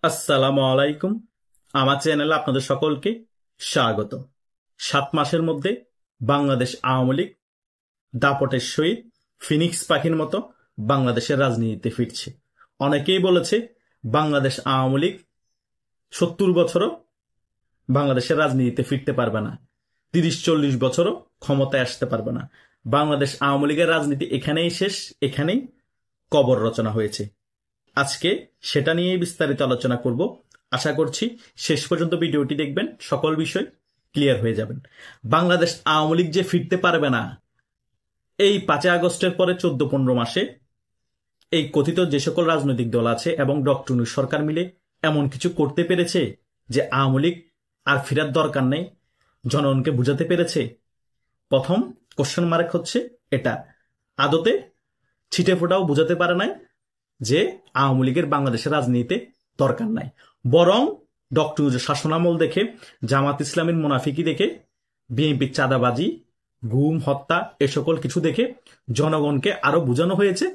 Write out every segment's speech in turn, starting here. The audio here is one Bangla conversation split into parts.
আসসালামু আলাইকুম। আমার চ্যানেলে আপনাদের সকলকে স্বাগত। 7 মাসের মধ্যে বাংলাদেশ আওয়ামী লীগ দাপটের সহিত ফিনিক্স পাখির মতো বাংলাদেশের রাজনীতিতে ফিরছে। অনেকেই বলেছে বাংলাদেশ আওয়ামী লীগ 70 বছরও বাংলাদেশের রাজনীতিতে ফিরতে পারবে না, 30-40 বছরও ক্ষমতায় আসতে পারবে না। বাংলাদেশ আওয়ামী লীগের রাজনীতি এখানেই শেষ, এখানেই কবর রচনা হয়েছে। আজকে সেটা নিয়েই বিস্তারিত আলোচনা করব। আশা করছি শেষ পর্যন্ত ভিডিওটি দেখবেন, সকল বিষয় ক্লিয়ার হয়ে যাবেন। বাংলাদেশ আওয়ামী লীগ যে ফিরতে পারবে না, এই 5ই আগস্টের পরে 14-15 মাসে এই কথিত যে সকল রাজনৈতিক দল আছে এবং ডক্টর ইউনূস সরকার মিলে এমন কিছু করতে পেরেছে যে আওয়ামী লীগ আর ফেরার দরকার নেই, জনগণকে বুঝাতে পেরেছে। প্রথম কোশ্চেন মার্ক হচ্ছে এটা। আদতে ছিটে ফোটাও বুঝাতে পারে নাই যে আওয়ামী লীগের বাংলাদেশের রাজনীতিতে দরকার নাই, বরং ডক্টর ইউনূসের শাসনামল দেখে, জামাত ইসলামের মুনাফিকি দেখে, বিএনপির চাঁদাবাজি, গুম, হত্যা এ সকল কিছু দেখে জনগণকে আরো বোঝানো হয়েছে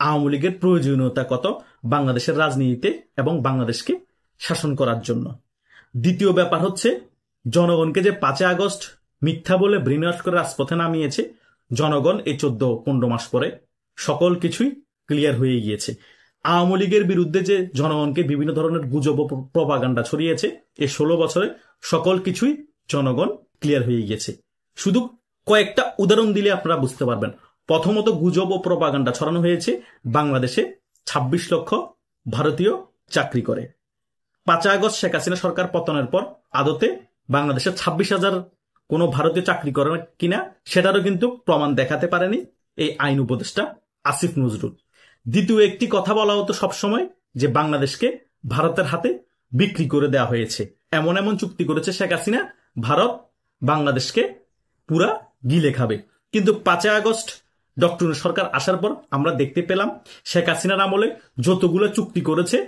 আওয়ামী লীগের প্রয়োজনীয়তা কত বাংলাদেশের রাজনীতিতে এবং বাংলাদেশকে শাসন করার জন্য। দ্বিতীয় ব্যাপার হচ্ছে জনগণকে যে 5ই আগস্ট মিথ্যা বলে ব্রেনওয়াশ করে রাজপথে নামিয়েছে, জনগণ এই 14-15 মাস পরে সকল কিছুই ক্লিয়ার হয়ে গিয়েছে। আওয়ামী লীগের বিরুদ্ধে যে জনগণকে বিভিন্ন ধরনের গুজব ও প্রপাগান্ডা ছড়িয়েছে, এই 16 বছরে সকল কিছুই জনগণ ক্লিয়ার হয়ে গিয়েছে। শুধু কয়েকটা উদাহরণ দিলে আপনারা বুঝতে পারবেন। প্রথমত, গুজব ও প্রপাগান্ডা ছড়ানো হয়েছে বাংলাদেশে 26 লক্ষ ভারতীয় চাকরি করে। 5ই আগস্ট শেখ হাসিনা সরকার পতনের পর আদতে বাংলাদেশে 26,000 কোনো ভারতীয় চাকরি করে কিনা সেটারও কিন্তু প্রমাণ দেখাতে পারেনি এই আইন উপদেষ্টা আসিফ নজরুল। দ্বিতীয় একটি কথা বলা হতো সবসময় যে বাংলাদেশকে ভারতের হাতে বিক্রি করে দেওয়া হয়েছে। এমন এমন চুক্তি করেছে শেখ হাসিনা, ভারত বাংলাদেশকে পুরা গিলে খাবে। কিন্তু 5ই আগস্ট ডক্টর ইউনূস সরকার আসার পর আমরা দেখতে পেলাম শেখ হাসিনার আমলে যতগুলো চুক্তি করেছে,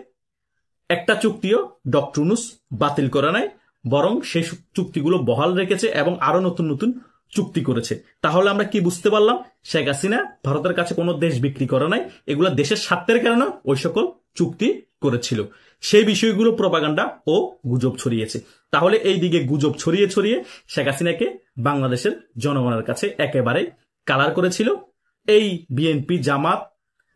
একটা চুক্তিও ডক্টর ইউনূস বাতিল করে নাই, বরং সেই চুক্তিগুলো বহাল রেখেছে এবং আরো নতুন নতুন চুক্তি করেছে। তাহলে আমরা কি বুঝতে পারলাম? শেখ হাসিনা ভারতের কাছে কোনো দেশ বিক্রি করে নাই, এগুলো দেশের স্বার্থের কারণে ওই সকল চুক্তি করেছিল। সেই বিষয়গুলো প্রপাগান্ডা ও গুজব ছড়িয়েছে। তাহলে এই দিকে গুজব ছড়িয়ে ছড়িয়ে শেখ হাসিনাকে বাংলাদেশের জনগণের কাছে একেবারে কালার করেছিল এই বিএনপি, জামাত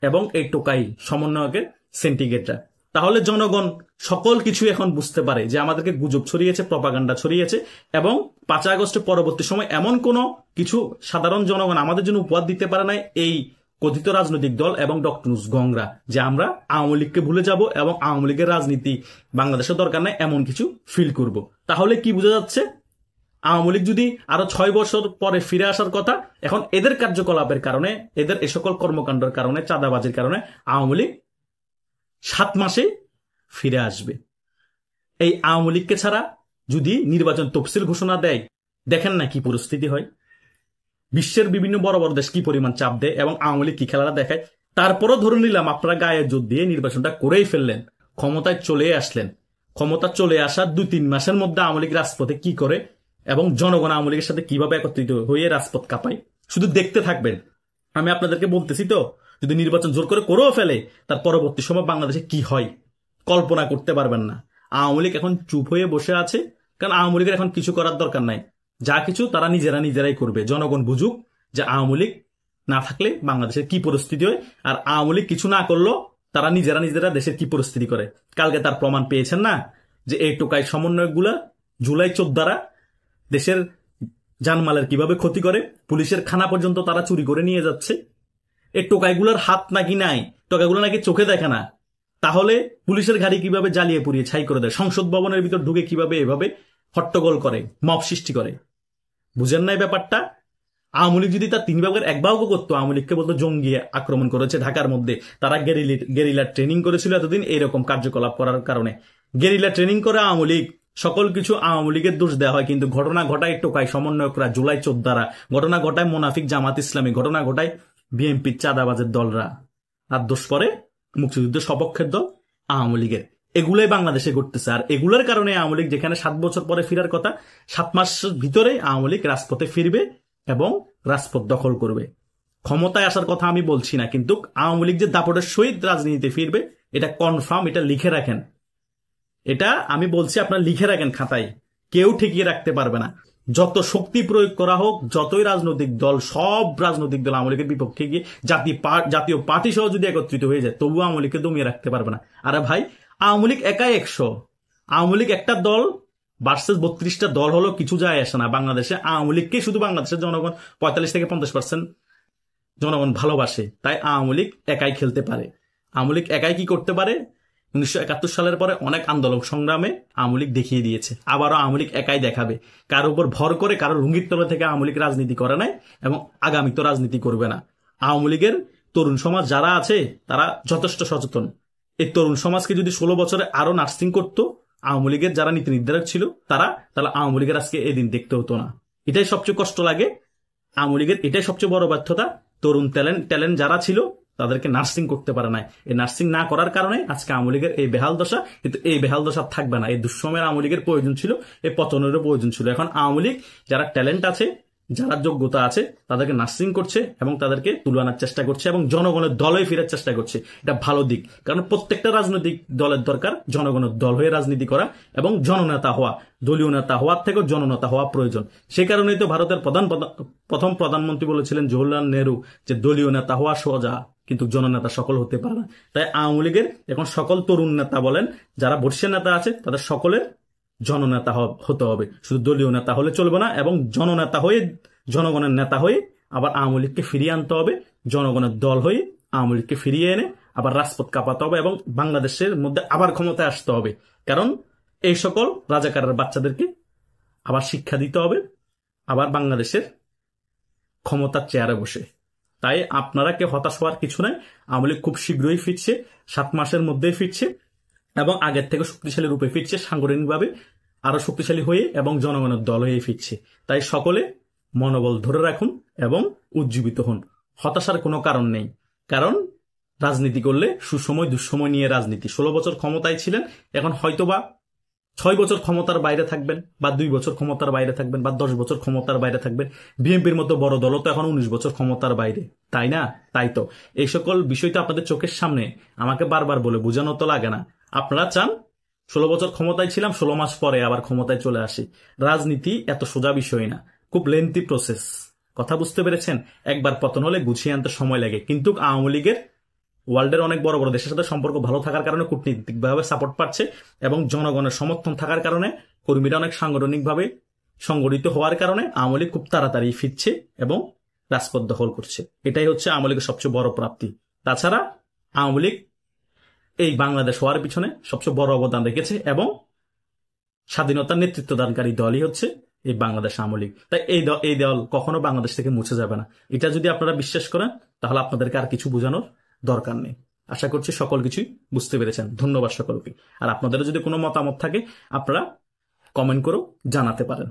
এবং এই টোকাই সমন্বয়কের সেন্টিগ্রেটরা। তাহলে জনগণ সকল কিছু এখন বুঝতে পারে যে আমাদেরকে গুজব ছড়িয়েছে, প্রপাগান্ডা ছড়িয়েছে, এবং 5ই আগস্টের পরবর্তী সময় এমন কোন কিছু সাধারণ জনগণ আমাদের জন্য উপহার দিতে পারে না এই কথিত রাজনৈতিক দল এবং ডক্টর ইউনূস গংরা, যে আমরা আওয়ামী লীগকে ভুলে যাব এবং আওয়ামী লীগের রাজনীতি বাংলাদেশের দরকার নাই এমন কিছু ফিল করব। তাহলে কি বোঝা যাচ্ছে? আওয়ামী লীগ যদি আরো 6 বছর পরে ফিরে আসার কথা, এখন এদের কার্যকলাপের কারণে, এদের এ সকল কর্মকাণ্ডের কারণে, চাঁদাবাজির কারণে আওয়ামী লীগ 7 মাসে ফিরে আসবে। এই আওয়ামী লীগকে ছাড়া যদি নির্বাচন তফসিল ঘোষণা দেয়, দেখেন না কি পরিস্থিতি হয়। বিশ্বের বিভিন্ন বড় বড় দেশ কি পরিমাণ চাপ দেয় এবং আওয়ামী লীগ কি খেলাটা দেখায়। তারপরও ধরে নিলাম আপনারা গায়ে জোর দিয়ে নির্বাচনটা করেই ফেললেন, ক্ষমতায় চলে আসলেন। ক্ষমতা চলে আসার 2-3 মাসের মধ্যে আওয়ামী লীগ রাজপথে কি করে এবং জনগণ আওয়ামী লীগের সাথে কিভাবে একত্রিত হয়ে রাজপথ কাঁপায়, শুধু দেখতে থাকবেন। আমি আপনাদেরকে বলতেছি তো, যদি নির্বাচন জোর করে করেও ফেলে, তার পরবর্তী সময় বাংলাদেশে কি হয় কল্পনা করতে পারবেন না। আওয়ামী লীগ এখন চুপ হয়ে বসে আছে, কারণ আওয়ামী লীগের এখন কিছু করার দরকার নাই। যা কিছু তারা নিজেরাই করবে। জনগণ বুঝুক যে আওয়ামী লীগ না থাকলে বাংলাদেশের কি পরিস্থিতি হয়, আর আওয়ামী লীগ কিছু না করলেও তারা নিজেরা দেশের কি পরিস্থিতি করে। কালকে তার প্রমাণ পেয়েছেন না, যে এই টোকাই সমন্বয়কগুলা জুলাই 14 দেশের জানমালের কিভাবে ক্ষতি করে, পুলিশের খানা পর্যন্ত তারা চুরি করে নিয়ে যাচ্ছে। এই টোকাইগুলোর হাত নাকি নাই, টোকাইগুলো নাকি চোখে দেখে না। তাহলে পুলিশের গাড়ি কিভাবে জ্বালিয়ে পুড়িয়ে ছাই করে দেয়, সংসদ ভবনের ভিতর ঢুকে কিভাবে এভাবে হট্টগোল করে, মব সৃষ্টি করে। বুঝেন নাই ব্যাপারটা? আওয়ামী লীগ যদি তার 3 ভাগের 1 ভাগও করতো, আওয়ামী লীগকে বলতো জঙ্গি আক্রমণ করেছে ঢাকার মধ্যে, তারা গেরিলা ট্রেনিং করেছিল এতদিন এইরকম কার্যকলাপ করার কারণে। গেরিলা ট্রেনিং করে আওয়ামী লীগ, সকল কিছু আওয়ামী লীগের দোষ দেওয়া হয়, কিন্তু ঘটনা ঘটায় টোকাই সমন্বয়করা, জুলাই 14, ঘটনা ঘটায় মুনাফিক জামাত ইসলামী, ঘটনা ঘটায় বিএনপির চাঁদাবাজের দলরা, আর দোষ পরে মুক্তিযুদ্ধের সপক্ষের দল আওয়ামী লীগের। এগুলোই বাংলাদেশে ঘটতেছে। আর এগুলোর কারণে আওয়ামী লীগ যেখানে 7 বছর পরে ফেরার কথা, 7 মাসের ভিতরে আওয়ামী লীগ রাজপথে ফিরবে এবং রাজপথ দখল করবে। ক্ষমতায় আসার কথা আমি বলছি না, কিন্তু আওয়ামী লীগ যে দাপটের সহিত রাজনীতিতে ফিরবে এটা কনফার্ম, এটা লিখে রাখেন। এটা আমি বলছি, আপনার লিখে রাখেন খাতায়, কেউ ঠেকিয়ে রাখতে পারবে না। যত শক্তি প্রয়োগ করা হোক, যতই রাজনৈতিক দল, সব রাজনৈতিক দল আওয়ামী লীগের বিপক্ষে গিয়ে জাতীয় পার্টি সহ যদি একত্রিত হয়ে যায়, তবুও আওয়ামী লীগকে দমিয়ে রাখতে পারবে না। আরে ভাই, আওয়ামী লীগ একাই 100, আওয়ামী লীগ একটা দল ভার্সেস 32টা দল হলো কিছু যায় আসে না। বাংলাদেশে আওয়ামী লীগকে শুধু বাংলাদেশের জনগণ 45 থেকে 50% জনগণ ভালোবাসে, তাই আওয়ামী লীগ একাই খেলতে পারে। আওয়ামী লীগ একাই কি করতে পারে? 1971 সালের পরে অনেক আন্দোলন সংগ্রামে আওয়ামী লীগ দেখিয়ে দিয়েছে, আবারও আওয়ামী লীগ একাই দেখাবে। কারোর উপর ভর করে, কারোর রুঙ্গির তলা থেকে আওয়ামী লীগ রাজনীতি করে নাই এবং আগামী তো রাজনীতি করবে না। আওয়ামী লীগের তরুণ সমাজ যারা আছে তারা যথেষ্ট সচেতন। এই তরুণ সমাজকে যদি 16 বছরে আরো নার্সিং করতো আওয়ামী লীগের যারা নীতি নির্ধারক ছিল তারা, তাহলে আওয়ামী লীগের আজকে এদিন দেখতে হতো না। এটাই সবচেয়ে কষ্ট লাগে আওয়ামী লীগের, এটাই সবচেয়ে বড় ব্যর্থতা। তরুণ ট্যালেন্ট যারা ছিল তাদেরকে নার্সিং করতে পারে না। এই নার্সিং না করার কারণে আজকে আওয়ামী লীগের এই বেহাল দশা। কিন্তু এই বেহাল দশা থাকবে না। এই দুঃসময়ের আওয়ামী লীগের প্রয়োজন ছিল, এই পতনেরও প্রয়োজন ছিল। এখন আওয়ামী লীগ যারা ট্যালেন্ট আছে, যারা যোগ্যতা আছে, তাদেরকে নার্সিং করছে এবং তাদেরকে তুলে আনার চেষ্টা করছে এবং জনগণের দলে ফেরার চেষ্টা করছে। এটা ভালো দিক, কারণ প্রত্যেকটা রাজনৈতিক দলের দরকার জনগণের দল হয়ে রাজনীতি করা এবং জননেতা হওয়া। দলীয় নেতা হওয়ার থেকেও জননেতা হওয়া প্রয়োজন। সেই কারণেই তো ভারতের প্রথম প্রধানমন্ত্রী বলেছিলেন জওহরলাল নেহরু যে দলীয় নেতা হওয়া সোজা, কিন্তু জননেতা সকল হতে পারে না। তাই আওয়ামী লীগের এখন সকল তরুণ নেতা বলেন, যারা বর্ষীয় নেতা আছে, তাদের সকলের জননেতা হতে হবে। শুধু দলীয় নেতা হলে চলবে না, এবং জননেতা হয়ে, জনগণের নেতা হয়ে আবার আওয়ামী লীগকে ফিরিয়ে আনতে হবে। জনগণের দল হয়ে আওয়ামী লীগকে ফিরিয়ে এনে আবার রাজপথ কাঁপাতে হবে এবং বাংলাদেশের মধ্যে আবার ক্ষমতায় আসতে হবে। কারণ এই সকল রাজাকারের বাচ্চাদেরকে আবার শিক্ষা দিতে হবে, আবার বাংলাদেশের ক্ষমতার চেয়ারে বসে। তাই আপনারা কেউ হতাশ হওয়ার কিছু নাই। আওয়ামী লীগ খুব শীঘ্রই ফিরছে, 7 মাসের মধ্যেই ফিরছে এবং আগের থেকে শক্তিশালী রূপে ফিরছে, সাংগঠনিকভাবে আরো শক্তিশালী হয়ে এবং জনগণের দল হয়ে ফিরছে। তাই সকলে মনোবল ধরে রাখুন এবং উজ্জীবিত হন। হতাশার কোনো কারণ নেই, কারণ রাজনীতি করলে সুসময় দুঃসময় নিয়ে রাজনীতি। 16 বছর ক্ষমতায় ছিলেন, এখন হয়তোবা 6 বছর ক্ষমতার বাইরে থাকবেন, বা 2 বছর ক্ষমতার বাইরে থাকবেন, বা 10 বছর ক্ষমতার বাইরে থাকবেন। বিএনপির মতো বড় দলও তো এখন 19 বছর ক্ষমতার বাইরে, তাই না? তাই তো এই সকল বিষয় তো আপনাদের চোখের সামনে, আমাকে বারবার বলে বোঝানো তো লাগে না। আপনারা চান 16 বছর ক্ষমতায় ছিলাম, 16 মাস পরে আবার ক্ষমতায় চলে আসি। রাজনীতি এত সোজা বিষয় না, খুব লেন্থি প্রসেস। কথা বুঝতে পেরেছেন? একবার পতন হলে গুছিয়ে আনতে সময় লাগে। কিন্তু আওয়ামী লীগের ওয়ার্ল্ডের অনেক বড় বড় দেশের সাথে সম্পর্ক ভালো থাকার কারণে, কূটনীতিকভাবে সাপোর্ট পাচ্ছে এবং জনগণের সমর্থন থাকার কারণে, কর্মীরা অনেক সাংগঠনিকভাবে সংগঠিত হওয়ার কারণে আওয়ামী লীগ খুব তাড়াতাড়ি ফিরছে এবং রাজপথ দখল করছে। এটাই হচ্ছে আওয়ামী লীগের সবচেয়ে বড় প্রাপ্তি। তাছাড়া আওয়ামী লীগ এই বাংলাদেশ হওয়ার পিছনে সবচেয়ে বড় অবদান রেখেছে এবং স্বাধীনতার নেতৃত্বদানকারী দলই হচ্ছে এই বাংলাদেশ আওয়ামী লীগ। তাই এই দল কখনো বাংলাদেশ থেকে মুছে যাবে না। এটা যদি আপনারা বিশ্বাস করেন, তাহলে আপনাদেরকে আর কিছু বোঝানোর দরকার নেই। আশা করছি সকল কিছুই বুঝতে পেরেছেন। ধন্যবাদ সকলকে। আর আপনাদেরও যদি কোনো মতামত থাকে, আপনারা কমেন্ট করেও জানাতে পারেন।